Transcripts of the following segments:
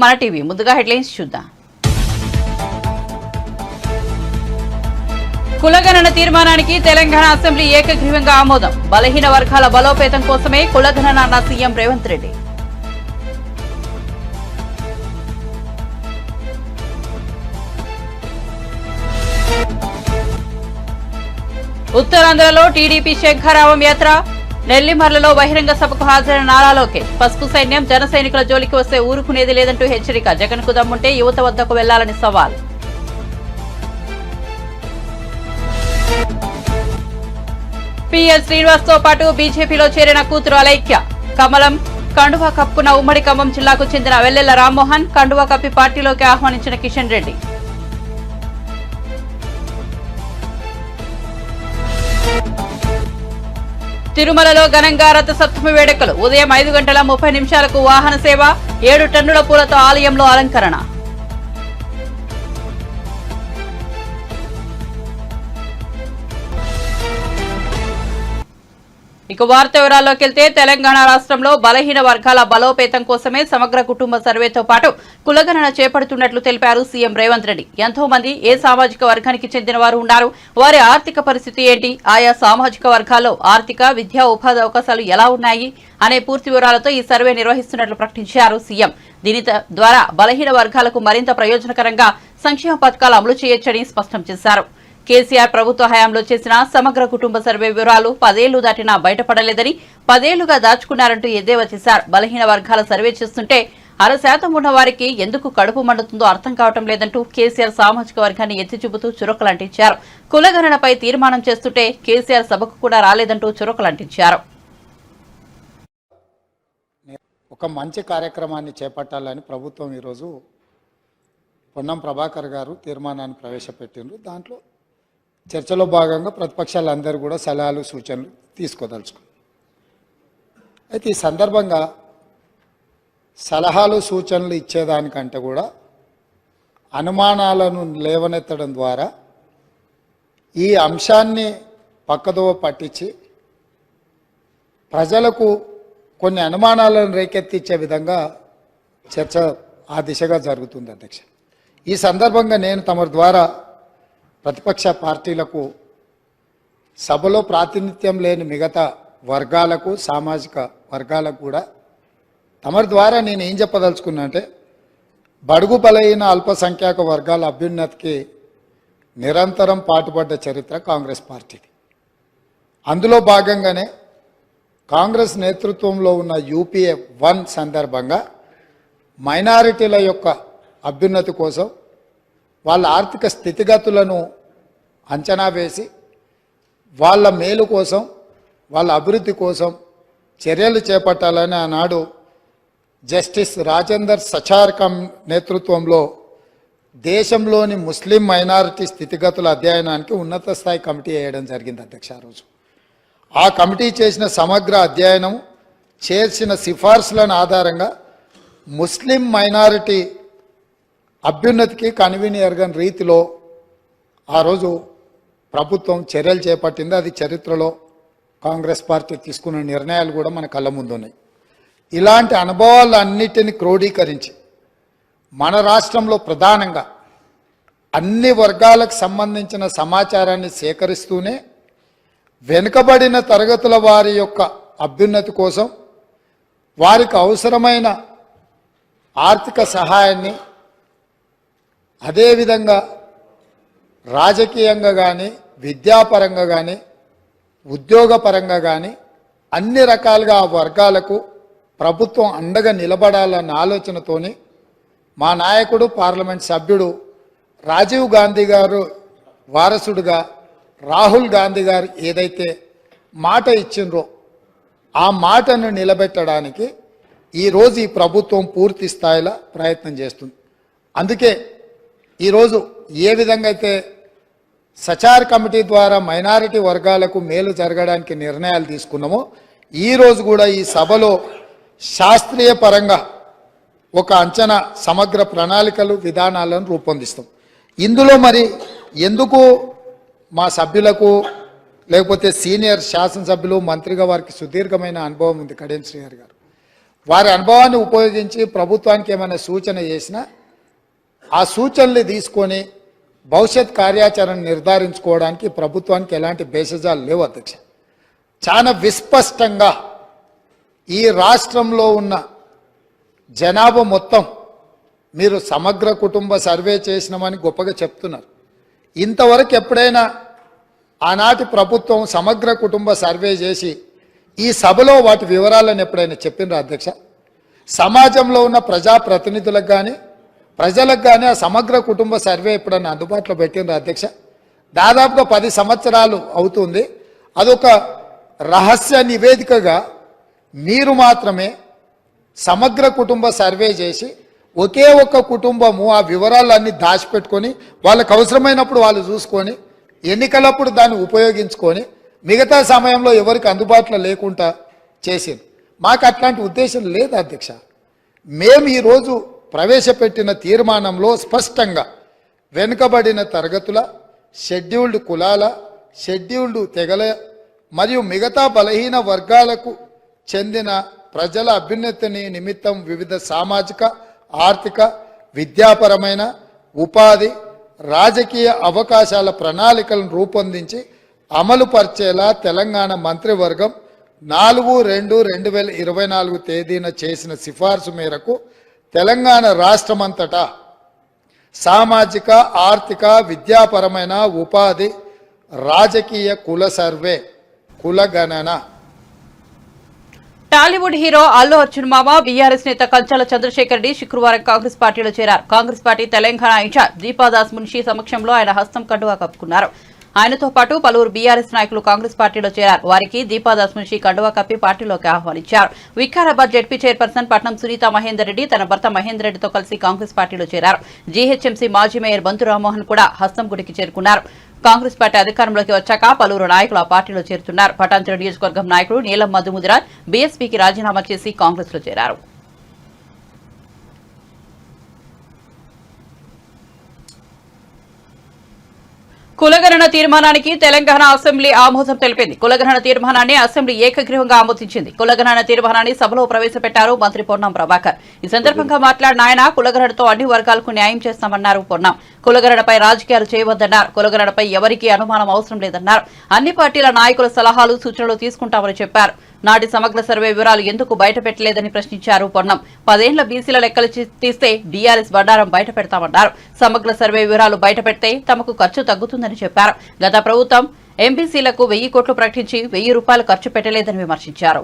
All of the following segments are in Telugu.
మన టీవీ. ముందుగా హెడ్లైన్స్ చూద్దాం. కులగణన తీర్మానానికి తెలంగాణ అసెంబ్లీ ఏకగ్రీవంగా ఆమోదం. బలహీన వర్గాల బలోపేతం కోసమే కులగణన అన్న సీఎం రేవంత్ రెడ్డి. ఉత్తరాంధ్రలో టీడీపీ శంఖారావం యాత్ర. నెల్లిమర్లలో బహిరంగ సభకు హాజరైన నారా లోకేష్. పసుపు సైన్యం జన సైనికుల జోలికి వస్తే ఊరుకునేది లేదంటూ హెచ్చరిక. జగన్ కు దమ్ముంటే యువత వద్దకు వెళ్లాలని సవాల్. పిఎల్ శ్రీనివాస్ తో పాటు బీజేపీలో చేరిన కూతురు అలైక్య. కమలం కండువా కప్పుకున్న ఉమ్మడి ఖమ్మం జిల్లాకు చెందిన వెల్లెల రామ్మోహన్. కండువా కప్పి పార్టీలోకి ఆహ్వానించిన కిషన్ రెడ్డి. తిరుమలలో ఘనంగా రథసప్తమి వేడుకలు. ఉదయం 5:30 వాహన సేవ. 7 టన్నుల పూలతో ఆలయంలో అలంకరణ. ఇక వార్త వివరాల్లోకి వెళ్తే తెలంగాణ రాష్ట్రంలో బలహీన వర్గాల బలోపేతం కోసమే సమగ్ర కుటుంబ సర్వేతో పాటు కులగణన చేపడుతున్నట్లు తెలిపారు సీఎం రేవంత్ రెడ్డి. ఎంతో మంది ఏ సామాజిక వర్గానికి చెందిన వారు ఉన్నారు, వారి ఆర్థిక పరిస్థితి ఏంటి, ఆయా సామాజిక వర్గాల్లో ఆర్థిక, విద్యా, ఉపాధి అవకాశాలు ఎలా ఉన్నాయి అనే పూర్తి వివరాలతో ఈ సర్వే నిర్వహిస్తున్నట్లు ప్రకటించారు సీఎం. దీని ద్వారా బలహీన వర్గాలకు మరింత ప్రయోజనకరంగా సంక్షేమ పథకాలు అమలు చేయొచ్చని స్పష్టం చేశారు. కేసీఆర్ ప్రభుత్వ హయాంలో చేసిన సమగ్ర కుటుంబ సర్వే వివరాలు 10 ఏళ్లు దాటినా బయటపడలేదని, 10 ఏళ్లుగా దాచుకున్నారంటూ ఎద్దేవా చేశారు. బలహీన వర్గాల సర్వే చేస్తుంటే 6% ఉన్న వారికి ఎందుకు కడుపు మండుతుందో అర్థం కావటం లేదంటూ కేసీఆర్ సామాజిక వర్గాన్ని ఎత్తి చూపుతూ చురకలంటించారు. కులగణనపై తీర్మానం చేస్తుంటే కేసీఆర్ సభకు కూడా రాలేదంటూ చురకలంటించారు. ఒక మంచి కార్యక్రమాన్ని చేపట్టాలని ప్రభుత్వం ఈరోజు పొన్నం ప్రభాకర్ గారు తీర్మానాన్ని ప్రవేశపెట్టిండ్రు. దాంట్లో చర్చలో భాగంగా ప్రతిపక్షాలందరూ కూడా సలహాలు, సూచనలు తీసుకోదలుచుకున్నారు. అయితే ఈ సందర్భంగా సలహాలు, సూచనలు ఇచ్చేదానికంటే కూడా అనుమానాలను లేవనెత్తడం ద్వారా ఈ అంశాన్ని పక్కదోవ పట్టించి ప్రజలకు కొన్ని అనుమానాలను రేకెత్తించే విధంగా చర్చ ఆ దిశగా జరుగుతుంది అధ్యక్ష. ఈ సందర్భంగా నేను తమ ద్వారా ప్రతిపక్ష పార్టీలకు, సభలో ప్రాతినిధ్యం లేని మిగతా వర్గాలకు, సామాజిక వర్గాలకు కూడా తమరి ద్వారా నేను ఏం చెప్పదలుచుకున్నా అంటే, బడుగు బలైన అల్పసంఖ్యాక వర్గాల అభ్యున్నతికి నిరంతరం పాటుపడ్డ చరిత్ర కాంగ్రెస్ పార్టీది. అందులో భాగంగానే కాంగ్రెస్ నేతృత్వంలో ఉన్న యూపీఏ 1 సందర్భంగా మైనారిటీల యొక్క అభ్యున్నతి కోసం, వాళ్ళ ఆర్థిక స్థితిగతులను అంచనా వేసి వాళ్ళ మేలు కోసం, వాళ్ళ అభివృద్ధి కోసం చర్యలు చేపట్టాలని ఆనాడు జస్టిస్ రాజేందర్ సచార్ నేతృత్వంలో దేశంలోని ముస్లిం మైనారిటీ స్థితిగతుల అధ్యయనానికి ఉన్నత స్థాయి కమిటీ వేయడం జరిగింది అధ్యక్ష. ఆ రోజు ఆ కమిటీ చేసిన సమగ్ర అధ్యయనం, చేసిన సిఫార్సులను ఆధారంగా ముస్లిం మైనారిటీ అభ్యున్నతికి కన్వీని ఎరగని రీతిలో ఆ రోజు ప్రభుత్వం చర్యలు చేపట్టింది. అది చరిత్రలో కాంగ్రెస్ పార్టీ తీసుకున్న నిర్ణయాలు కూడా మన కళ్ళ ముందు ఉన్నాయి. ఇలాంటి అనుభవాలన్నిటిని క్రోడీకరించి మన రాష్ట్రంలో ప్రధానంగా అన్ని వర్గాలకు సంబంధించిన సమాచారాన్ని సేకరిస్తూనే వెనుకబడిన తరగతుల వారి యొక్క అభ్యున్నతి కోసం, వారికి అవసరమైన ఆర్థిక సహాయాన్ని, అదేవిధంగా రాజకీయంగా కానీ, విద్యాపరంగా కానీ, ఉద్యోగపరంగా కానీ అన్ని రకాలుగా ఆ వర్గాలకు ప్రభుత్వం అండగా నిలబడాలన్న ఆలోచనతోని మా నాయకుడు, పార్లమెంట్ సభ్యుడు రాజీవ్ గాంధీ గారు వారసుడుగా రాహుల్ గాంధీ గారు ఏదైతే మాట ఇచ్చిండ్రో ఆ మాటను నిలబెట్టడానికి ఈరోజు ఈ ప్రభుత్వం పూర్తి స్థాయిలో ప్రయత్నం చేస్తుంది. అందుకే ఈరోజు ఏ విధంగా అయితే సచార్ కమిటీ ద్వారా మైనారిటీ వర్గాలకు మేలు జరగడానికి నిర్ణయాలు తీసుకున్నామో, ఈరోజు కూడా ఈ సభలో శాస్త్రీయ పరంగా ఒక అంచనా, సమగ్ర ప్రణాళికలు, విధానాలను రూపొందిస్తాం. ఇందులో మరి ఎందుకు మా సభ్యులకు, లేకపోతే సీనియర్ శాసనసభ్యులు, మంత్రిగా వారికి సుదీర్ఘమైన అనుభవం ఉంది, కడియం శ్రీహరి గారు, వారి అనుభవాన్ని ఉపయోగించి ప్రభుత్వానికి ఏమైనా సూచన చేసినా ఆ సూచనలు తీసుకొని భవిష్యత్ కార్యాచరణ నిర్ధారించుకోవడానికి ప్రభుత్వానికి ఎలాంటి భేషజాలు లేవు అధ్యక్ష. చాలా విస్పష్టంగా ఈ రాష్ట్రంలో ఉన్న జనాభా మొత్తం మీరు సమగ్ర కుటుంబ సర్వే చేసినామని గొప్పగా చెప్తున్నారు. ఇంతవరకు ఎప్పుడైనా ఆనాటి ప్రభుత్వం సమగ్ర కుటుంబ సర్వే చేసి ఈ సభలో వాటి వివరాలను ఎప్పుడైనా చెప్పినరా అధ్యక్ష? సమాజంలో ఉన్న ప్రజాప్రతినిధులకు కానీ ప్రజలకు కానీ ఆ సమగ్ర కుటుంబ సర్వే ఎప్పుడైనా అందుబాటులో పెట్టినరా అధ్యక్ష? దాదాపుగా 10 సంవత్సరాలు అవుతుంది. అదొక రహస్య నివేదికగా మీరు మాత్రమే సమగ్ర కుటుంబ సర్వే చేసి ఒకే ఒక్క కుటుంబము ఆ వివరాలన్నీ దాచిపెట్టుకొని వాళ్ళకు అవసరమైనప్పుడు వాళ్ళు చూసుకొని ఎన్నికలప్పుడు దాన్ని ఉపయోగించుకొని మిగతా సమయంలో ఎవరికి అందుబాటులో లేకుండా చేసింది. మాకు అట్లాంటి ఉద్దేశం లేదు అధ్యక్ష. మేము ఈరోజు ప్రవేశపెట్టిన తీర్మానంలో స్పష్టంగా వెనుకబడిన తరగతుల, షెడ్యూల్డ్ కులాల, షెడ్యూల్డ్ తెగల మరియు మిగతా బలహీన వర్గాలకు చెందిన ప్రజల అభ్యున్నతిని నిమిత్తం వివిధ సామాజిక, ఆర్థిక, విద్యాపరమైన, ఉపాధి, రాజకీయ అవకాశాల ప్రణాళికలను రూపొందించి అమలుపరిచేలా తెలంగాణ మంత్రివర్గం 4/2/2024 తేదీన చేసిన సిఫార్సు మేరకు తెలంగాణ రాష్ట్రమంతటా సామాజిక, ఆర్థిక, విద్యాపరమైన, ఉపాధి, రాజకీయ కుల సర్వే, కుల గణన. టాలీవుడ్ హీరో అల్లు అర్జున్ మామ బీఆర్ఎస్ నేత కంచాల చంద్రశేఖర్ రెడ్డి శుక్రవారం కాంగ్రెస్ పార్టీలో చేరారు. కాంగ్రెస్ పార్టీ తెలంగాణ ఇన్ఛార్జ్ దీపాదాస్ మున్షి సమక్షంలో ఆయన హస్తం కండువా కప్పుకున్నారు. ఆయనతో పాటు పలువురు బీఆర్ఎస్ నాయకులు కాంగ్రెస్ పార్టీలో చేరారు. వారికి దీపాదాస్ మున్షి కండువా కప్పి పార్టీలోకి ఆహ్వానించారు. వికారాబాద్ జెడ్పీ చైర్పర్సన్ పట్నం సునీత మహేందర్ రెడ్డి తన భర్త మహేందర్ రెడ్డితో కలిసి కాంగ్రెస్ పార్టీలో చేరారు. జీహెచ్ఎంసీ మాజీ మేయర్ బంతు రామ్మోహన్ కూడా హస్తం గుడికి చేరుకున్నారు. కాంగ్రెస్ పార్టీ అధికారంలోకి వచ్చాక పలువురు నాయకులు ఆ పార్టీలో చేరుతున్నారు. పటాన్చెరు నియోజకవర్గం నాయకుడు నీలం మధుముదిరాజ్ బీఎస్పీకి రాజీనామా చేసి కాంగ్రెస్ లో చేరారు. కులగణన తీర్మానానికి తెలంగాణ అసెంబ్లీ ఆమోదం తెలిపింది. కులగణన తీర్మానాన్ని అసెంబ్లీ ఏకగ్రీవంగా ఆమోదించింది. కులగణన తీర్మానాన్ని సభలో ప్రవేశపెట్టారు మంత్రి పొన్నం ప్రభాకర్. ఈ సందర్భంగా మాట్లాడిన ఆయన కులగణనతో అన్ని వర్గాలకు న్యాయం చేస్తామన్నారు పొన్నం. కులగణనపై రాజకీయాలు చేయవద్దన్నారు. కులగణనపై ఎవరికీ అనుమానం అవసరం లేదన్నారు. అన్ని పార్టీల నాయకుల సలహాలు, సూచనలు తీసుకుంటామని చెప్పారు. నాటి సమగ్ర సర్వే వివరాలు ఎందుకు బయటపెట్టలేదని ప్రశ్నించారు పొన్నం. 10 ఏళ్ల బీసీల లెక్కలు తీస్తే బీఆర్ఎస్ బండారం బయట పెడతామన్నారు. సమగ్ర సర్వే వివరాలు బయటపెడితే తమకు ఖర్చు తగ్గుతుందని చెప్పారు. గత ప్రభుత్వం ఎంబీసీలకు 1000 కోట్లు ప్రకటించి 1000 రూపాయలు ఖర్చు పెట్టలేదని విమర్శించారు.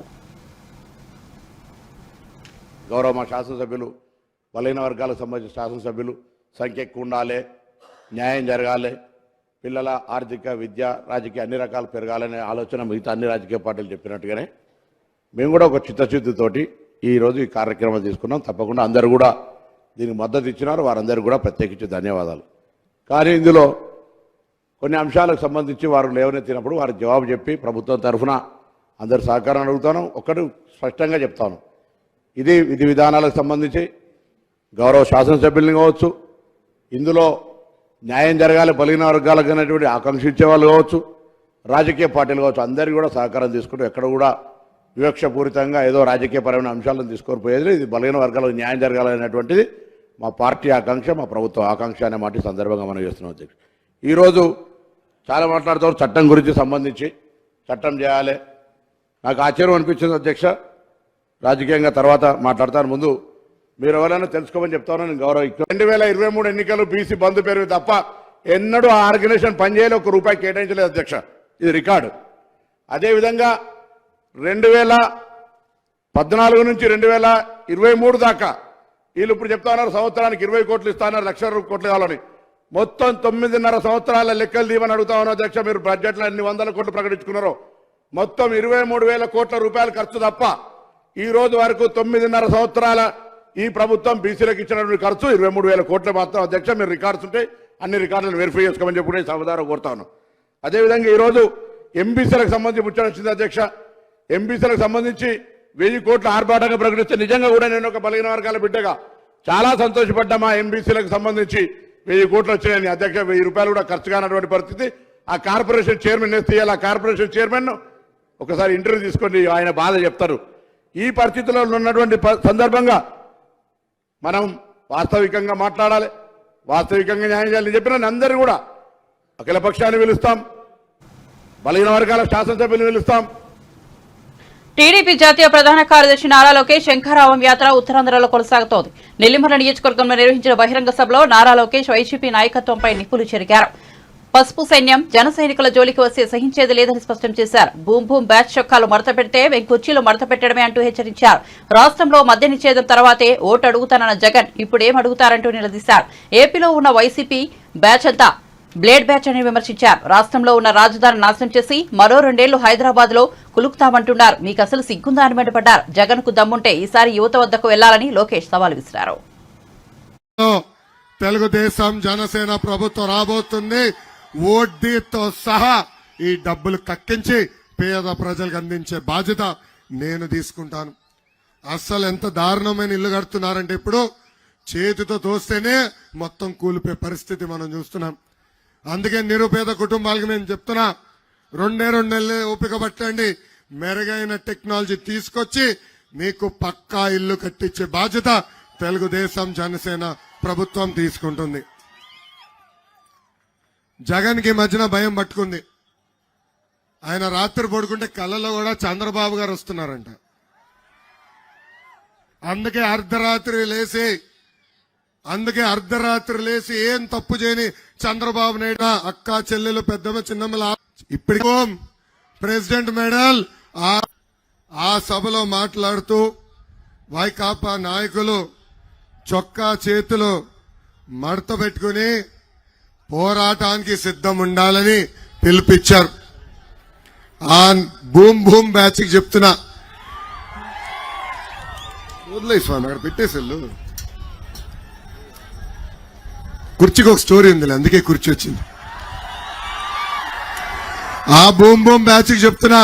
గౌరవ మా శాసనసభ్యులు, బలహీన వర్గాలకు సంబంధించిన శాసనసభ్యులు సంఖ్య ఎక్కువ ఉండాలి, న్యాయం జరగాలి, పిల్లల ఆర్థిక, విద్య, రాజకీయ అన్ని రకాలు పెరగాలనే ఆలోచన మిగతా అన్ని రాజకీయ పార్టీలు చెప్పినట్టుగానే మేము కూడా ఒక చిత్తశుద్ధితోటి ఈరోజు ఈ కార్యక్రమం తీసుకున్నాం. తప్పకుండా అందరూ కూడా దీనికి మద్దతు ఇచ్చినారు. వారందరికీ కూడా ప్రత్యేకించి ధన్యవాదాలు. కానీ ఇందులో కొన్ని అంశాలకు సంబంధించి వారు లేవనెత్తినప్పుడు వారికి జవాబు చెప్పి ప్రభుత్వం తరఫున అందరు సహకారం అడుగుతాను. ఒకటి స్పష్టంగా చెప్తాను, ఇది విధి విధానాలకు సంబంధించి గౌరవ శాసనసభ్యుల్ని కావచ్చు, ఇందులో న్యాయం జరగాలి బలహీన వర్గాలకు అనేటువంటి ఆకాంక్షించే వాళ్ళు కావచ్చు, రాజకీయ పార్టీలు కావచ్చు, అందరికీ కూడా సహకారం తీసుకుంటూ ఎక్కడ కూడా వివక్షపూరితంగా ఏదో రాజకీయపరమైన అంశాలను తీసుకొని పోయేది. ఇది బలహీన వర్గాలకు న్యాయం జరగాలనేటువంటిది మా పార్టీ ఆకాంక్ష, మా ప్రభుత్వ ఆకాంక్ష అనే మాట సందర్భంగా మనం చేస్తున్నాం. అధ్యక్ష, ఈరోజు చాలా మాట్లాడుతారు చట్టం గురించి సంబంధించి, చట్టం చేయాలి. నాకు ఆశ్చర్యం అనిపించింది అధ్యక్ష, రాజకీయంగా తర్వాత మాట్లాడతాను. ముందు మీరు ఎవరైనా తెలుసుకోమని చెప్తాను. నేను గౌరవ 2023 ఎన్నికలు బీసీ బంధు పేరు తప్ప ఎన్నడూ ఆ ఆర్గనైజేషన్ పనిచేయాలి, ₹1 కేటాయించలేదు అధ్యక్ష. ఇది రికార్డు. అదేవిధంగా 2014 నుంచి 2023 దాకా వీళ్ళు ఇప్పుడు చెప్తా ఉన్నారు సంవత్సరానికి 20 కోట్లు ఇస్తాన్నారు, ₹1,00,000 కోట్లు కావాలని. మొత్తం 9.5 సంవత్సరాల లెక్కలు దీవని అడుగుతా ఉన్నారు అధ్యక్ష. మీరు బడ్జెట్లో ఎన్ని 100 కోట్లు ప్రకటించుకున్నారో మొత్తం 23,000 కోట్ల రూపాయలు ఖర్చు తప్ప ఈ రోజు వరకు 9.5 సంవత్సరాల ఈ ప్రభుత్వం బీసీలకు ఇచ్చినటువంటి ఖర్చు 23,000 కోట్ల మాత్రం. అధ్యక్ష, మీరు రికార్డ్స్ ఉంటే అన్ని రికార్డులను వెరిఫై చేసుకోమని చెప్పి సభదారు కోరుతాను. అదేవిధంగా ఈరోజు ఎంబీసీలకు సంబంధించి ముచ్చట వచ్చింది అధ్యక్ష. ఎంబీసీలకు సంబంధించి 1000 కోట్ల ఆర్భాటంగా ప్రకటిస్తే నిజంగా కూడా నేను ఒక బలహీన వర్గాల బిడ్డగా చాలా సంతోషపడ్డా. మా ఎంబీసీలకు సంబంధించి 1000 కోట్లు వచ్చినాయని అధ్యక్ష. 1000 రూపాయలు కూడా ఖర్చు కానటువంటి పరిస్థితి. ఆ కార్పొరేషన్ చైర్మన్ వేస్తే ఆ కార్పొరేషన్ చైర్మన్ ఒకసారి ఇంటర్వ్యూ తీసుకొని ఆయన బాధ చెప్తారు. ఈ పరిస్థితుల్లో ఉన్నటువంటి సందర్భంగా మనం వాస్తవికంగా మాట్లాడాలి, వాస్తవికంగా న్యాయం చేయాలని చెప్పిన అందరూ కూడా అఖిల పక్షాన్ని పిలుస్తాం, బలహీన వర్గాల శాసనసభ్యులు పిలుస్తాం. టీడీపీ జాతీయ ప్రధాన కార్యదర్శి నారా లోకేష్ శంఖారావం యాత్ర ఉత్తరాంధ్రలో కొనసాగుతోంది. నెల్లిమర్ల నియోజకవర్గంలో నిర్వహించిన బహిరంగ సభలో నారా లోకేష్ వైసీపీ నాయకత్వంపై నిప్పులు చెరిగారు. పసుపు సైన్యం జన సైనికుల జోలికి వస్తే సహించేది లేదని స్పష్టం చేశారు. భూమ్ భూమ్ బ్యాచ్ చొక్కాలు మడత పెడితే వెంకుర్చీలు మడత పెట్టడమే అంటూ హెచ్చరించారు. రాష్ట్రంలో మద్య నిషేధం తర్వాతే ఓటు అడుగుతానన్న జగన్ ఇప్పుడేం అడుగుతారంటూ నిలదీశారు. ఏపీలో ఉన్న వైసీపీ బ్యాచ్ అంతా బ్లేడ్ బ్యాచ్ అని విమర్శించారు. రాష్ట్రంలో ఉన్న రాజధాని నాశనం చేసి మరో 2 ఏళ్లు హైదరాబాద్ లో కులుకుతామంటున్నారు. మీకు అసలు సిగ్గుందా అని మండిపడ్డారు. జగన్ కు దమ్ముంటే ఈసారి యువత వద్దకు వెళ్లాలని లోకేష్ సవాల్ విసిరారు. తెలుగుదేశం జనసేన ప్రభుత్వం రాబోతుంది. వడ్డీతో సహా ఈ డబ్బులు కక్కించి పేద ప్రజలకు అందించే బాధ్యత నేను తీసుకుంటాను. అస్సలు ఎంత దారుణమైన ఇల్లు కడుతున్నారంటే ఇప్పుడు చేతితో తోస్తేనే మొత్తం కూలిపోయే పరిస్థితి మనం చూస్తున్నాం. అందుకే నిరుపేద కుటుంబాలకు నేను చెప్తున్నా, 2 నెలలు ఓపిక పట్టండి. మెరుగైన టెక్నాలజీ తీసుకొచ్చి మీకు పక్కా ఇల్లు కట్టించే బాధ్యత తెలుగుదేశం జనసేన ప్రభుత్వం తీసుకుంటుంది. జగన్ కి మధ్యన భయం పట్టుకుంది. ఆయన రాత్రి పడుకుంటే కళ్ళలో కూడా చంద్రబాబు గారు వస్తున్నారంట. అందుకే అర్ధరాత్రి లేసి ఏం తప్పు చేయని చంద్రబాబు నాయుడు అక్క చెల్లెలు పెద్దమ్మ చిన్నమ్మల ఇప్పటికో ప్రెసిడెంట్ మెడల్ ఆ సభలో మాట్లాడుతూ వైకాపా నాయకులు చొక్కా చేతులు మడత పెట్టుకుని పోరాటానికి సిద్ధం ఉండాలని పిలుపిచ్చారు. ఆ భూమ్ భూమ్ బ్యాచ్ కి చెప్తున్నా, వదిలే స్వామి అక్కడ పెట్టేసెళ్ళు. కుర్చీకి ఒక స్టోరీ ఉంది, అందుకే కుర్చీ వచ్చింది. ఆ భూమ్ భూమ్ బ్యాచ్ కి చెప్తున్నా,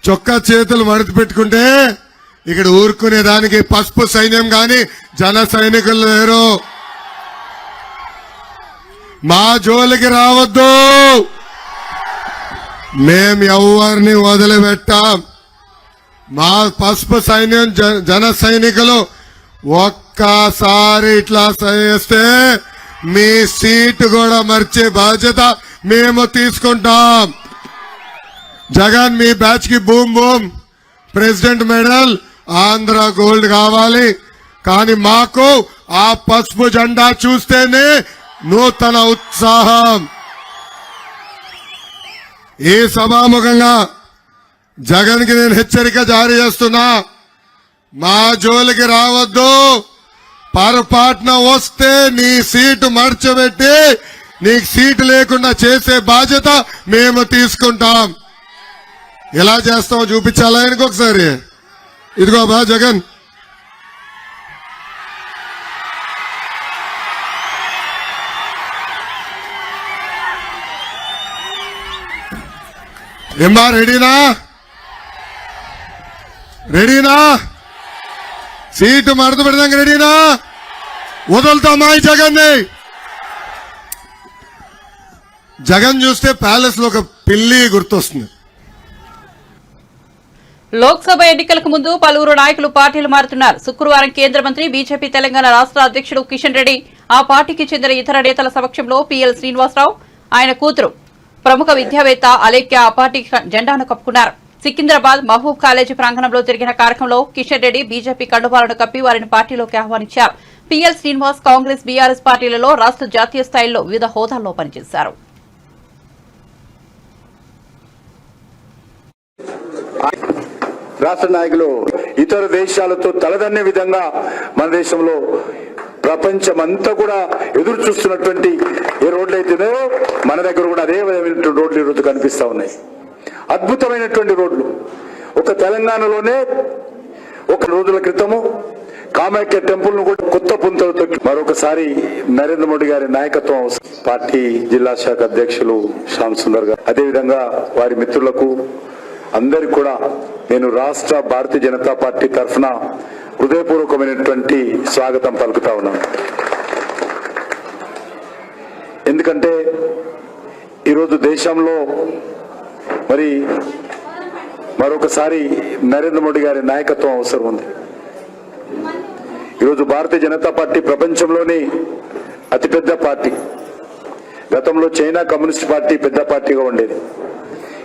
చొక్కా చేతులు మడత పెట్టుకుంటే ఇక్కడ ఊరుకునేదానికి పసుపు సైన్యం గాని జన సైనికులు లేరు. మా జోలికి రావద్దు, మేం ఎవరిని వదిలిపెట్టాం. మా పసుపు సైన్యం జన సైనికులు ఒక్కసారి ఇట్లా చేస్తే మీ సీటు కూడా మర్చే బాధ్యత మేము తీసుకుంటాం. జగన్ మీ బ్యాచ్ కి boom boom president medal Andhra gold కావాలి. కానీ మాకు ఆ పసుపు జెండా చూస్తేనే నూతన ఉత్సాహం. ఈ సభాముఖంగా జగన్ కి నేను హెచ్చరిక జారీ చేస్తున్నా, మా జోలికి రావద్దు. పొరపాటున వస్తే నీ సీటు మర్చబెట్టి నీకు సీటు లేకుండా చేసే బాధ్యత మేము తీసుకుంటాం. ఎలా చేస్తామో చూపించాలా ఆయనకు ఒకసారి. ఇదిగో బా జగన్, ఏమ్మా రెడీనా? సీటు మడత పెడదాం రెడీనా? వదులుతామా ఈ జగన్ని? జగన్ చూస్తే ప్యాలెస్ లో ఒక పిల్లి గుర్తొస్తుంది. లోక్సభ ఎన్నికలకు ముందు పలువురు నాయకులు పార్టీలు మారుతున్నారు. శుక్రవారం కేంద్ర మంత్రి బీజేపీ తెలంగాణ రాష్ట్ర అధ్యక్షుడు కిషన్ రెడ్డి ఆ పార్టీకి చెందిన ఇతర నేతల సమక్షంలో పీఎల్ శ్రీనివాసరావు, ఆయన కూతురు ప్రముఖ విద్యావేత్త అలేఖ్య ఆ పార్టీ జెండాను కప్పుకున్నారు. సికింద్రాబాద్ మహబూబ్ కాలేజీ ప్రాంగణంలో జరిగిన కార్యక్రమంలో కిషన్ రెడ్డి బీజేపీ కండువాలను కప్పి వారిని పార్టీలోకి ఆహ్వానించారు. పీఎల్ శ్రీనివాస్ కాంగ్రెస్, బీఆర్ఎస్ పార్టీలలో రాష్ట్ర జాతీయ స్థాయిలో వివిధ హోదాల్లో పనిచేశారు. రాష్ట్ర నాయకులు ఇతర దేశాలతో తలదన్నే విధంగా మన దేశంలో ప్రపంచమంతా కూడా ఎదురు చూస్తున్నటువంటి ఏ రోడ్లు అయితేనో మన దగ్గర కూడా అదే విధమైనటువంటి రోడ్లు ఈరోజు కనిపిస్తా ఉన్నాయి. అద్భుతమైనటువంటి రోడ్లు. ఒక తెలంగాణలోనే ఒక రోజుల క్రితము కామాఖ్య టెంపుల్ ను కూడా కొత్త పుంతలతో మరొకసారి నరేంద్ర మోడీ గారి నాయకత్వం, పార్టీ జిల్లా శాఖ అధ్యక్షులు శ్యామ్ సుందర్ గారు, అదేవిధంగా వారి మిత్రులకు అందరికి కూడా నేను రాష్ట్ర భారతీయ జనతా పార్టీ తరఫున హృదయపూర్వకమైనటువంటి స్వాగతం పలుకుతా ఉన్నాను. ఎందుకంటే ఈరోజు దేశంలో మరి మరొకసారి నరేంద్ర మోడీ గారి నాయకత్వం అవసరం ఉంది. ఈరోజు భారతీయ జనతా పార్టీ ప్రపంచంలోనే అతిపెద్ద పార్టీ. గతంలో చైనా కమ్యూనిస్ట్ పార్టీ పెద్ద పార్టీగా ఉండేది.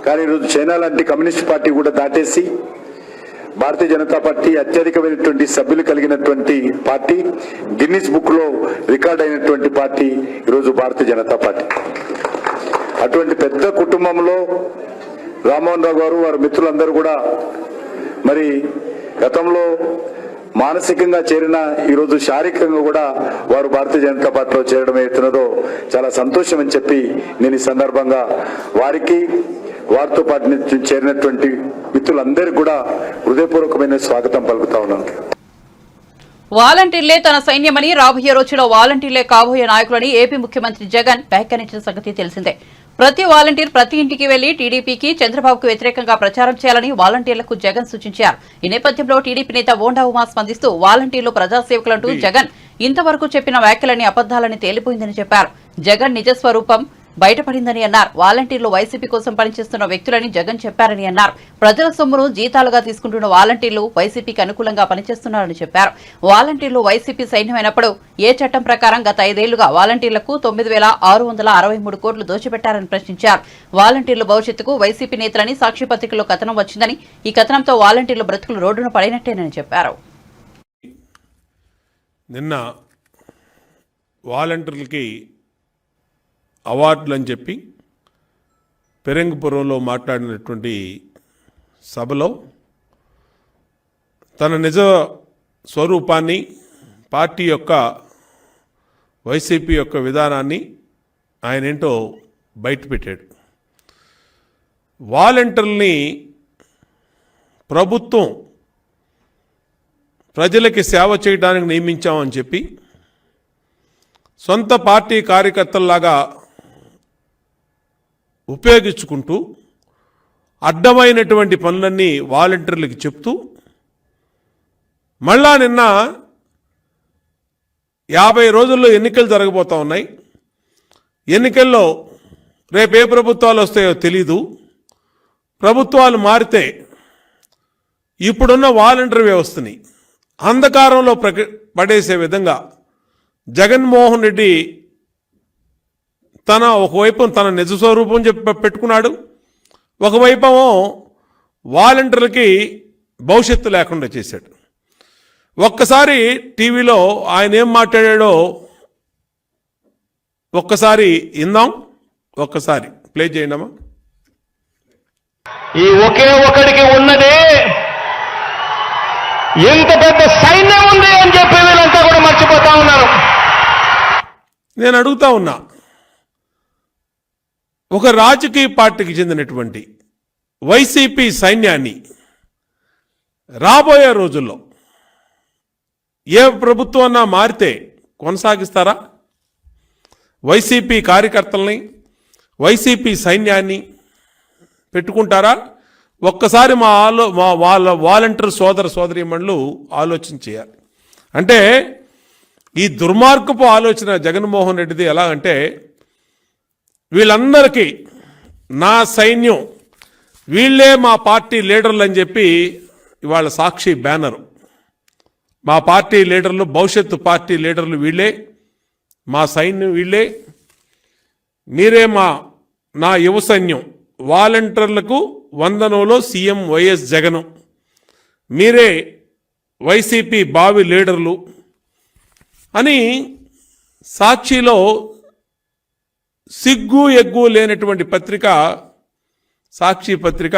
కానీ ఈరోజు చైనా లాంటి కమ్యూనిస్ట్ పార్టీ కూడా దాటేసి భారతీయ జనతా పార్టీ అత్యధికమైనటువంటి సభ్యులు కలిగినటువంటి పార్టీ, గిన్నిస్ బుక్ లో రికార్డ్ అయినటువంటి పార్టీ ఈరోజు భారతీయ జనతా పార్టీ. అటువంటి పెద్ద కుటుంబంలో రామ్మోహన్ రావు గారు వారి మిత్రులందరూ కూడా మరి గతంలో మానసికంగా చేరిన ఈరోజు శారీరకంగా కూడా వారు భారతీయ జనతా పార్టీలో చేరడం అవుతున్నదో చాలా సంతోషం అని చెప్పి నేను ఈ సందర్భంగా వారికి, వారితో పాటు చేరినటువంటి మిత్రులందరికీ కూడా హృదయపూర్వకమైన స్వాగతం పలుకుతా ఉన్నాను. వాలంటీర్లే తన సైన్యమని, రాబోయే రోజుల్లో వాలంటీర్లే కాబోయే నాయకులని ఏపీ ముఖ్యమంత్రి జగన్ వ్యాఖ్యానించిన సంగతి తెలిసిందే. ప్రతి వాలంటీర్ ప్రతి ఇంటికి వెళ్లి టీడీపీకి, చంద్రబాబుకు వ్యతిరేకంగా ప్రచారం చేయాలని వాలంటీర్లకు జగన్ సూచించారు. ఈ నేపథ్యంలో టీడీపీ నేత బోండా ఉమా స్పందిస్తూ వాలంటీర్లు ప్రజాసేవకులంటూ జగన్ ఇంతవరకు చెప్పిన వ్యాఖ్యలని అబద్దాలని తేలిపోయిందని చెప్పారు. జగన్ నిజస్వరూపం బయటపడిందని అన్నారు. వాలంటీర్లు వైసీపీ కోసం పనిచేస్తున్న వ్యక్తులని జగన్ చెప్పారని అన్నారు. ప్రజల సొమ్మును జీతాలుగా తీసుకుంటున్న వాలంటీర్లు వైసీపీకి అనుకూలంగా పనిచేస్తున్నారని చెప్పారు. వాలంటీర్లు వైసీపీ సైన్యమైనప్పుడు ఏ చట్టం ప్రకారం గత 5 ఏళ్లుగా వాలంటీర్లకు 9,663 కోట్లు దోచిపెట్టారని ప్రశ్నించారు. వాలంటీర్ల భవిష్యత్తుకు వైసీపీ నేతలని సాక్షి పత్రికలో కథనం వచ్చిందని, ఈ కథనంతో వాలంటీర్ల బ్రతుకులు రోడ్డున పడినట్టేనని చెప్పారు. నిన్న వాలంటీర్లకి అవార్డులు అని చెప్పి పెరంగపురంలో మాట్లాడినటువంటి సభలో తన నిజ స్వరూపాన్ని, పార్టీ యొక్క వైసీపీ యొక్క విధానాన్ని ఆయన ఏంటో బయటపెట్టాడు. వాలంటీర్లని ప్రభుత్వం ప్రజలకి సేవ చేయడానికి నియమించామని చెప్పి సొంత పార్టీ కార్యకర్తల్లాగా ఉపయోగించుకుంటూ అడ్డమైనటువంటి పనులన్నీ వాలంటీర్లకు చెప్తూ మళ్ళా నిన్న 50 రోజుల్లో ఎన్నికలు జరగబోతా ఉన్నాయి. ఎన్నికల్లో రేపు ఏ ప్రభుత్వాలు వస్తాయో తెలీదు. ప్రభుత్వాలు మారితే ఇప్పుడున్న వాలంటీర్ వ్యవస్థని అంధకారంలో పడేసే విధంగా జగన్మోహన్ రెడ్డి ఒకవైపు తన నిజ స్వరూపం పెట్టుకున్నాడు, ఒకవైపేమో వాలంటీర్లకి భవిష్యత్తు లేకుండా చేశాడు. ఒక్కసారి టీవీలో ఆయన ఏం మాట్లాడాడో ఒక్కసారి ఇందాం, ఒక్కసారి ప్లే చేయండమ్మా. ఈ ఒకే ఒకడికి ఉన్నదే ఎంత పెద్ద సైన్యం ఉంది అని చెప్పి వీళ్ళంతా కూడా మర్చిపోతా ఉన్నారు. నేను అడుగుతా ఉన్నా, ఒక రాజకీయ పార్టీకి చెందినటువంటి వైసీపీ సైన్యాన్ని రాబోయే రోజుల్లో ఏ ప్రభుత్వం మారితే కొనసాగిస్తారా? వైసీపీ కార్యకర్తల్ని, వైసీపీ సైన్యాన్ని పెట్టుకుంటారా? ఒక్కసారి వాళ్ళ వాలంటీర్ సోదరీమణులు ఆలోచన చేయాలి. అంటే ఈ దుర్మార్గపు ఆలోచన జగన్మోహన్ రెడ్డిది ఎలా అంటే, వీళ్ళందరికీ నా సైన్యం, వీళ్ళే మా పార్టీ లీడర్లు అని చెప్పి ఇవాళ సాక్షి బ్యానరు, మా పార్టీ లీడర్లు, భవిష్యత్తు పార్టీ లీడర్లు వీళ్ళే, మా సైన్యం వీళ్ళే, మీరే నా యువ సైన్యం, వాలంటీర్లకు వందనంలో సీఎం వైఎస్ జగన్, మీరే వైసీపీ భావి లీడర్లు అని సాక్షిలో సిగ్గు ఎగ్గు లేనటువంటి పత్రిక సాక్షి పత్రిక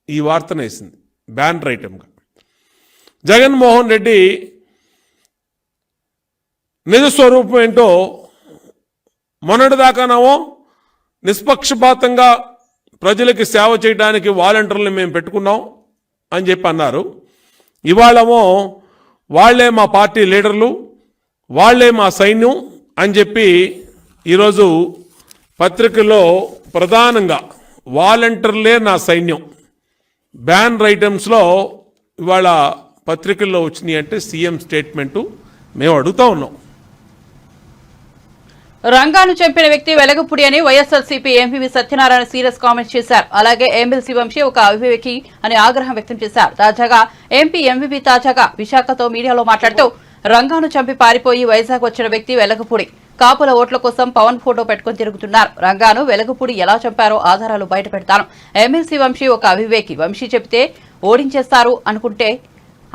ఈ వార్తను వేసింది బ్యానర్ ఐటమ్గా. జగన్మోహన్ రెడ్డి నిజస్వరూపం ఏంటో మొన్నటిదాకానేమో నిష్పక్షపాతంగా ప్రజలకి సేవ చేయడానికి వాలంటీర్లను మేము పెట్టుకున్నాం అని చెప్పి అన్నారు. ఇవాళేమో వాళ్లే మా పార్టీ లీడర్లు, వాళ్లే మా సైన్యం అని చెప్పి ఈరోజు పత్రికల్లో ప్రధానంగా వాలంటీర్లే నా సైన్యం బ్యానర్ ఐటమ్స్లో ఇవాళ పత్రికల్లో వచ్చినాయి. అంటే సీఎం స్టేట్మెంటు మేము అడుగుతా ఉన్నాం, రంగాను చంపిన వ్యక్తి వెలగపూడి అని YSRCP MP Satyanarayana serious comments చేశారు. అలాగే ఎమ్మెల్సీ వంశీ ఒక అవివేకి అని ఆగ్రహం వ్యక్తం చేశారు. తాజాగా ఎంపీ తాజాగా విశాఖతో మీడియాలో మాట్లాడుతూ రంగాను చంపి పారిపోయి వైజాగ్ వచ్చిన వ్యక్తి వెలగపూడి. కాపుల ఓట్ల కోసం పవన్ ఫోటో పెట్టుకుని తిరుగుతున్నారు. రంగాను వెలగపూడి ఎలా చంపారో ఆధారాలు బయట పెడతాను. ఎమ్మెల్సీ వంశీ ఒక అవివేకి. వంశీ చెబితే ఓడించేస్తారు అనుకుంటే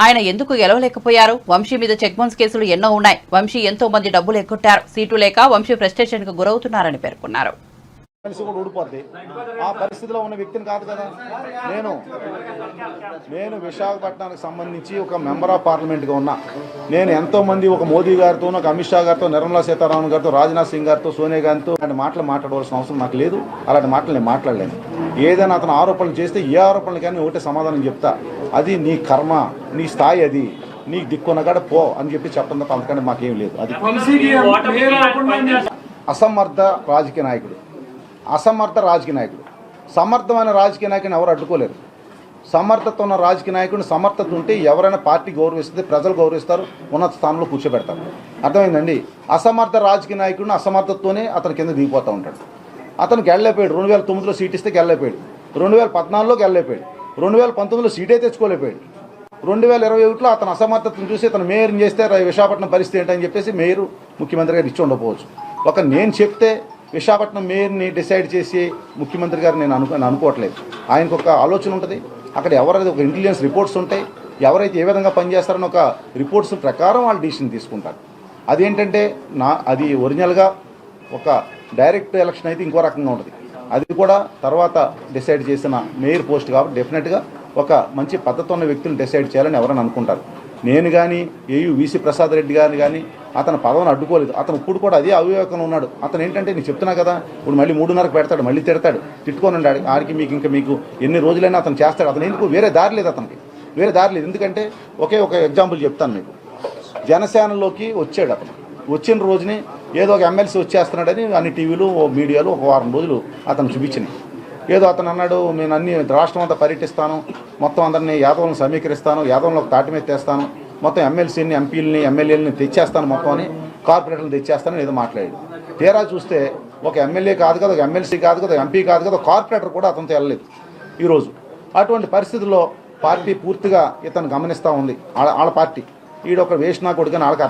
ఆయన ఎందుకు గెలవలేకపోయారు? వంశీ మీద చెక్ బౌన్స్ కేసులు ఎన్నో ఉన్నాయి. వంశీ ఎంతో మంది డబ్బులు ఎగ్గొట్టారు. సీటు లేక వంశీ ఫ్రస్ట్రేషన్ కు గురవుతున్నారని పేర్కొన్నారు. కూడా ఊడిపోద్ది. ఆ పరిస్థితిలో ఉన్న వ్యక్తిని కాదు కదా నేను విశాఖపట్నానికి సంబంధించి ఒక మెంబర్ ఆఫ్ పార్లమెంట్గా ఉన్నా. నేను ఎంతో మంది ఒక మోదీ గారితో, ఒక అమిత్ షా గారితో, నిర్మలా సీతారామన్ గారితో, రాజ్నాథ్ సింగ్ గారితో, సోనియా గారితో అలాంటి మాటలు మాట్లాడవలసిన అవసరం నాకు లేదు. అలాంటి మాటలు నేను మాట్లాడలేను. ఏదైనా అతను ఆరోపణలు చేస్తే ఏ ఆరోపణలు కానీ ఒకటే సమాధానం చెప్తా. అది నీ కర్మ, నీ స్థాయి, అది నీకు దిక్కునగాడ పో అని చెప్పి చెప్పడం తప్ప అంతకంటే మాకేం లేదు. అది అసమర్థ రాజకీయ నాయకుడు. సమర్థమైన రాజకీయ నాయకుని ఎవరు అడ్డుకోలేరు. సమర్థత ఉన్న రాజకీయ నాయకుడిని, సమర్థత ఉంటే ఎవరైనా పార్టీ గౌరవిస్తుంది, ప్రజలు గౌరవిస్తారు, ఉన్నత స్థానంలో కూర్చోబెడతారు. అర్థమైందండి. అసమర్థ రాజకీయ నాయకుడిని అసమర్థతతోనే అతని కింద దిగిపోతూ ఉంటాడు. అతను గెలలేపోయాడు. 2009లో సీట్ ఇస్తే గెలలేపోయాడు. 2014లో గెలలేపోయాడు. 2019లో సీటే తెచ్చుకోలేకపోయాడు. 2021లో అతను అసమర్థతను చూసి అతను మేయర్ని చేస్తే విశాఖపట్నం పరిస్థితి ఏంటని చెప్పేసి మేయరు ముఖ్యమంత్రి గారు ఇచ్చి ఉండకపోవచ్చు. నేను చెప్తే విశాఖపట్నం మేయర్ని డిసైడ్ చేసి ముఖ్యమంత్రి గారు నేను అనుకోవట్లేదు. ఆయనకు ఒక ఆలోచన ఉంటుంది. అక్కడ ఎవరైతే ఒక ఇంటెలిజెన్స్ రిపోర్ట్స్ ఉంటాయి, ఎవరైతే ఏ విధంగా పనిచేస్తారని ఒక రిపోర్ట్స్ ప్రకారం వాళ్ళు డిసిషన్ తీసుకుంటారు. అదేంటంటే అది ఒరిజినల్గా ఒక డైరెక్ట్ ఎలక్షన్ అయితే ఇంకో రకంగా ఉంటుంది. అది కూడా తర్వాత డిసైడ్ చేసిన మేయర్ పోస్ట్ కాబట్టి డెఫినెట్గా ఒక మంచి పద్ధతి ఉన్న వ్యక్తులు డిసైడ్ చేయాలని ఎవరైనా అనుకుంటారు. నేను కానీ వీసీ ప్రసాద్ రెడ్డి గారిని కానీ అతను పదవిని అడ్డుకోలేదు. అతను ఇప్పుడు కూడా అదే అవివేకంలో ఉన్నాడు. అతను ఏంటంటే నేను చెప్తున్నా కదా, ఇప్పుడు మళ్ళీ 3:30కు పెడతాడు, మళ్ళీ తిడతాడు, తిట్టుకొని ఉండాడు. ఆడికి మీకు ఎన్ని రోజులైనా అతను చేస్తాడు. అతను ఎందుకు వేరే దారి లేదు, అతనికి వేరే దారి లేదు. ఎందుకంటే ఒక ఎగ్జాంపుల్ చెప్తాను మీకు. జనసేనలోకి వచ్చాడు. అతను వచ్చిన రోజుని ఏదో ఒక ఎమ్మెల్సీ వచ్చేస్తున్నాడని అన్ని టీవీలు, మీడియాలో ఒక వారం రోజులు అతను చూపించినాయి. ఏదో అతను అన్నాడు, నేను అన్ని రాష్ట్రం అంతా పర్యటిస్తాను, మొత్తం అందరినీ యాదవులను సమీకరిస్తాను, యాదవులకు తాటి మీద తెస్తాను, మొత్తం ఎమ్మెల్సీని, ఎంపీలని, ఎమ్మెల్యేలని తెచ్చేస్తాను, మొత్తం అని కార్పొరేటర్లు తెచ్చేస్తానని ఏదో మాట్లాడాడు. తీరా చూస్తే ఒక ఎమ్మెల్యే కాదు కదా, ఒక ఎమ్మెల్సీ కాదు కదా, ఎంపీ కాదు కదా, కార్పొరేటర్ కూడా అతనితో వెళ్ళలేదు ఈరోజు. అటువంటి పరిస్థితుల్లో పార్టీ పూర్తిగా ఇతను గమనిస్తూ ఉంది. వాళ్ళ పార్టీ ఈడొక వేషనా కొడుకు అని వాళ్ళకి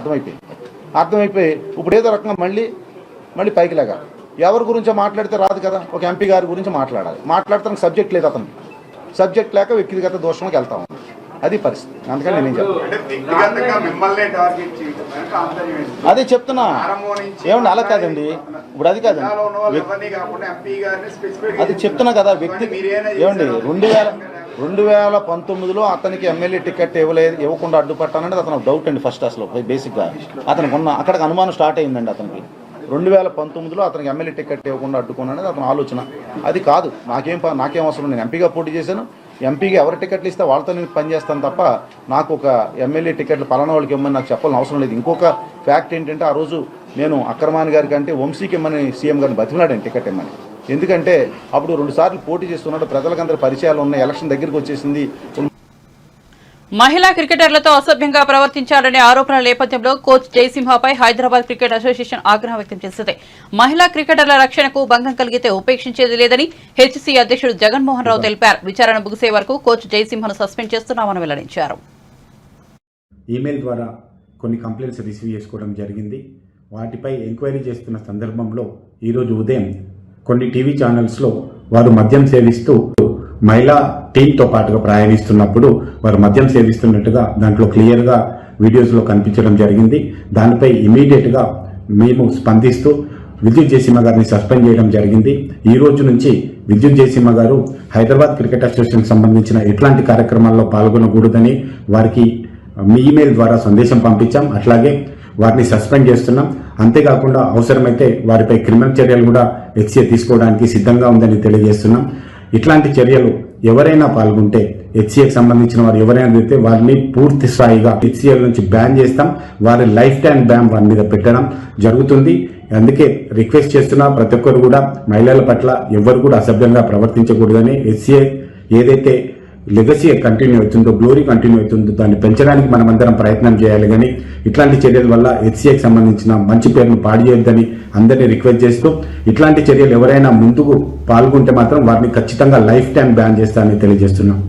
అర్థమైపోయి ఇప్పుడు ఏదో రకంగా మళ్ళీ పైకి లేగా. ఎవరి గురించో మాట్లాడితే రాదు కదా, ఒక ఎంపీ గారి గురించి మాట్లాడాలి. మాట్లాడతానికి సబ్జెక్ట్ లేదు. అతను సబ్జెక్ట్ లేక వ్యక్తిగత దోషంలోకి వెళ్తాం. అది పరిస్థితి. అందుకని నేనేం అదే చెప్తున్నా. ఏమన్నా అలా కాదండి, ఇప్పుడు అది కాదండి, అది చెప్తున్నా కదా. వ్యక్తి ఏమండి 2019లో అతనికి ఎమ్మెల్యే టికెట్ ఇవ్వకుండా అడ్డుపట్టానంటే అతను డౌట్ అండి. ఫస్ట్ అసలు బేసిక్గా అతనికి అక్కడికి అనుమానం స్టార్ట్ అయిందండి. అతనికి 2019లో అతనికి ఎమ్మెల్యే టికెట్ ఇవ్వకుండా అడ్డుకున్నాఅనేది అతని ఆలోచన. అది కాదు. నాకేం అవసరం. నేను ఎంపీగా పోటీ చేశాను. ఎంపీగా ఎవరి టికెట్లు ఇస్తే వాళ్ళతో నేను పనిచేస్తాను తప్ప నాకు ఒక ఎమ్మెల్యే టికెట్లు పలానా వాళ్ళకి ఇవ్వమని నాకు చెప్పాలని అవసరం లేదు. ఇంకొక ఫ్యాక్ట్ ఏంటంటే, ఆ రోజు నేను అక్రమాన్ గారి కంటే వంశీకి ఇమ్మని సీఎం గారిని బతికినాడండి టికెట్ ఇమ్మని. ఎందుకంటే అప్పుడు 2 సార్లు పోటీ చేస్తున్నాడు. ప్రజలకందరి పరిచయాలు ఉన్నాయి. ఎలక్షన్ దగ్గరికి వచ్చేసింది. మహిళా క్రికెటర్లతో అసభ్యంగా ప్రవర్తించారనే ఆరోపణల నేపథ్యంలో కోచ్ జయసింహపై హైదరాబాద్ క్రికెట్ అసోసియేషన్ ఆగ్రహం వ్యక్తం చేసింది. మహిళా క్రికెటర్ల రక్షణకు భంగం కలిగితే ఉపేక్షించేది లేదని హెచ్సీ అధ్యక్షుడు జగన్మోహన్ రావు తెలిపారు. విచారణ ముగిసే వరకు కోచ్ జయసింహను సస్పెండ్ చేస్తున్నామని వెల్లడించారు. ఈమెయిల్ ద్వారా కొన్ని కంప్లైంట్స్ రిసీవ్ చేసుకోవడం జరిగింది. వాటిపై ఎంక్వైరీ చేస్తున్న సందర్భంలో ఈరోజు ఉదయం కొన్ని టీవీ ఛానల్స్లో వారు మద్యం సేవిస్తూ మహిళా టీంతో పాటుగా ప్రయాణిస్తున్నప్పుడు వారు మద్యం సేవిస్తున్నట్టుగా దాంట్లో క్లియర్గా వీడియోస్లో కనిపించడం జరిగింది. దానిపై ఇమీడియట్గా మేము స్పందిస్తూ విద్యుత్ జయసింహ గారిని సస్పెండ్ చేయడం జరిగింది. ఈ రోజు నుంచి విద్యుత్ జయసింహ గారు హైదరాబాద్ క్రికెట్ అసోసియేషన్కి సంబంధించిన ఎట్లాంటి కార్యక్రమాల్లో పాల్గొనకూడదని వారికి మీ ఈమెయిల్ ద్వారా సందేశం పంపించాం. అట్లాగే వారిని సస్పెండ్ చేస్తున్నాం. అంతేకాకుండా అవసరమైతే వారిపై క్రిమినల్ చర్యలు కూడా హెచ్సీఏ తీసుకోవడానికి సిద్ధంగా ఉందని తెలియజేస్తున్నాం. ఇట్లాంటి చర్యలు ఎవరైనా పాల్గొంటే హెచ్సీఏకి సంబంధించిన వారు ఎవరైనా తిరిగితే వారిని పూర్తి స్థాయిగా హెచ్సీఏల నుంచి బ్యాన్ చేస్తాం. వారి లైఫ్ టైం బ్యాన్ వారి మీద పెట్టడం జరుగుతుంది. అందుకే రిక్వెస్ట్ చేస్తున్నా, ప్రతి ఒక్కరు కూడా మహిళల పట్ల ఎవరు కూడా అసభ్యంగా ప్రవర్తించకూడదని హెచ్సీఏ ఏదైతే లెగసీ కంటిన్యూ అవుతుందో, గ్లోరీ కంటిన్యూ అవుతుందో దాన్ని పెంచడానికి మనమందరం ప్రయత్నం చేయాలి. కానీ ఇట్లాంటి చర్యల వల్ల హెచ్సిఏకి సంబంధించిన మంచి పేరును పాడు చేయొద్దని అందరినీ రిక్వెస్ట్ చేస్తూ, ఇట్లాంటి చర్యలు ఎవరైనా ముందుకు పాల్గొంటే మాత్రం వారిని ఖచ్చితంగా లైఫ్ టైం బ్యాన్ చేస్తారని తెలియజేస్తున్నాం.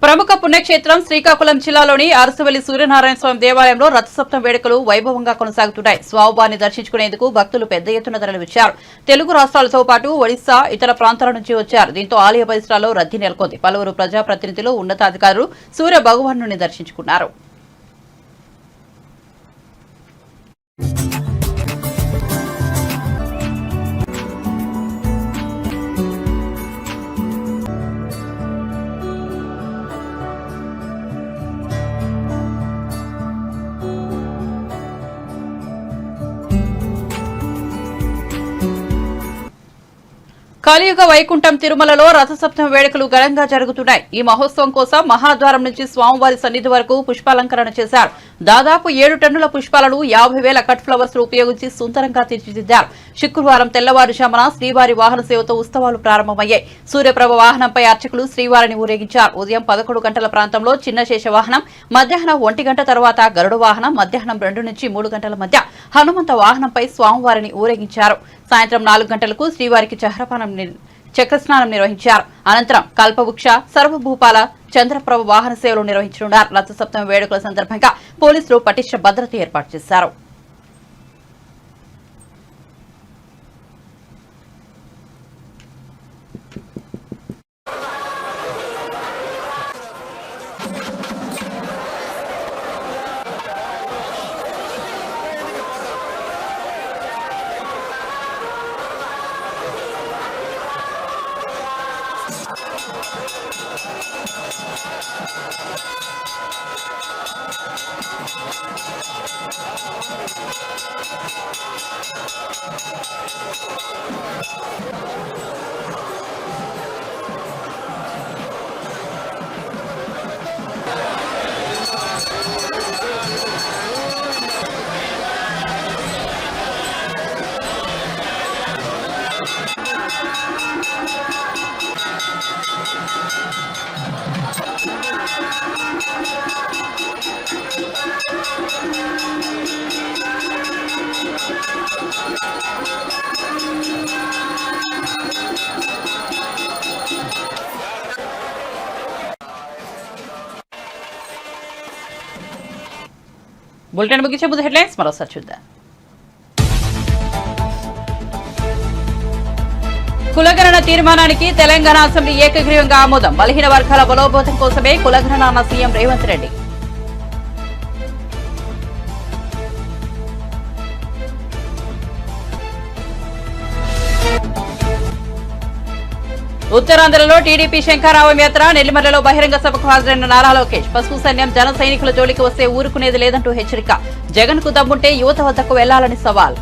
ప్రముఖ పుణ్యక్షేత్రం శ్రీకాకుళం జిల్లాలోని అరసవల్లి సూర్యనారాయణ స్వామి దేవాలయంలో రథసప్తం వేడుకలు వైభవంగా కొనసాగుతున్నాయి. స్వామివారిని దర్శించుకునేందుకు భక్తులు పెద్ద ఎత్తున తరలివచ్చారు. తెలుగు రాష్ట్రాలతో పాటు ఒడిశా, ఇతర ప్రాంతాల నుంచి వచ్చారు. దీంతో ఆలయ పరిసరాల్లో రద్దీ నెలకొంది. పలువురు ప్రజాప్రతినిధులు, ఉన్నతాధికారులు సూర్య భగవాను దర్శించుకున్నారు. కలియుగ వైకుంఠం తిరుమలలో రథసప్తమి వేడుకలు ఘనంగా జరుగుతున్నాయి. ఈ మహోత్సవం కోసం మహాద్వారం నుంచి స్వామివారి సన్నిధి వరకు పుష్పాలంకరణ చేశారు. దాదాపు 7 టన్నుల పుష్పాలను 50,000 కట్ ఫ్లవర్స్ ఉపయోగించి సుందరంగా తీర్చిదిద్దారు. శుక్రవారం తెల్లవారుజామున శ్రీవారి వాహన సేవతో ఉత్సవాలు ప్రారంభమయ్యాయి. సూర్యప్రభ వాహనంపై అర్చకులు శ్రీవారిని ఊరేగించారు. ఉదయం 11 గంటల ప్రాంతంలో చిన్న శేష వాహనం, మధ్యాహ్నం 1 గంట తర్వాత గరుడ వాహనం, మధ్యాహ్నం 2 నుంచి 3 గంటల మధ్య హనుమంత వాహనంపై స్వామివారిని ఊరేగించారు. సాయంత్రం 4 గంటలకు శ్రీవారికి చక్రస్నానం నిర్వహించారు. అనంతరం కల్పవృక్ష, సర్వభూపాల, చంద్రప్రభ వాహన సేవలు నిర్వహించనున్నారు. రథసప్తమి వేడుకల సందర్భంగా పోలీసులు పటిష్ట భద్రత ఏర్పాటు చేశారు. బులెటిన్ ముగించే ముందు హెడ్లైన్స్ మరోసారి చూద్దాం. కులగణన తీర్మానానికి తెలంగాణ అసెంబ్లీ ఏకగ్రీవంగా ఆమోదం. బలహీన వర్గాల బలోపేతం కోసమే కులగణన అన్న సీఎం రేవంత్ రెడ్డి. ఉత్తరాంధ్రలో టీడీపీ శంఖారావం యాత్ర. నెల్లిమర్లలో బహిరంగ సభకు హాజరైన నారా లోకేష్. పసుపు సైన్యం జన సైనికుల జోలికి వస్తే ఊరుకునేది లేదంటూ హెచ్చరిక. జగన్ కు దమ్ముంటే యువత వద్దకు వెళ్లాలని సవాల్.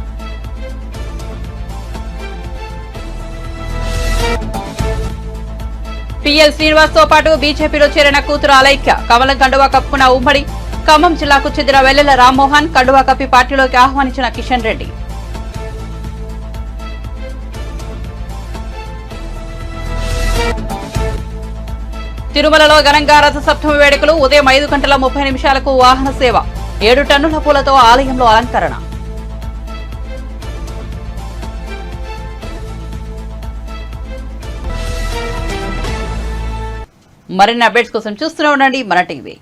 పిఎల్ శ్రీనివాస్ తో పాటు బీజేపీలో చేరిన కూతురు అలైక్య. కమలం కండువా కప్పుకున్న ఉమ్మడి ఖమ్మం జిల్లాకు చెందిన వెల్లెల రామ్మోహన్. కండువా కప్పి పార్టీలోకి ఆహ్వానించిన కిషన్ రెడ్డి. తిరుమలలో ఘనంగా రథసప్తమి వేడుకలు. ఉదయం 5 గంటల 30 నిమిషాలకు వాహన సేవ. 7 టన్నుల పూలతో ఆలయంలో అలంకరణ. మరిన్ని అప్డేట్స్ కోసం చూస్తూనే ఉండండి మన టీవీ.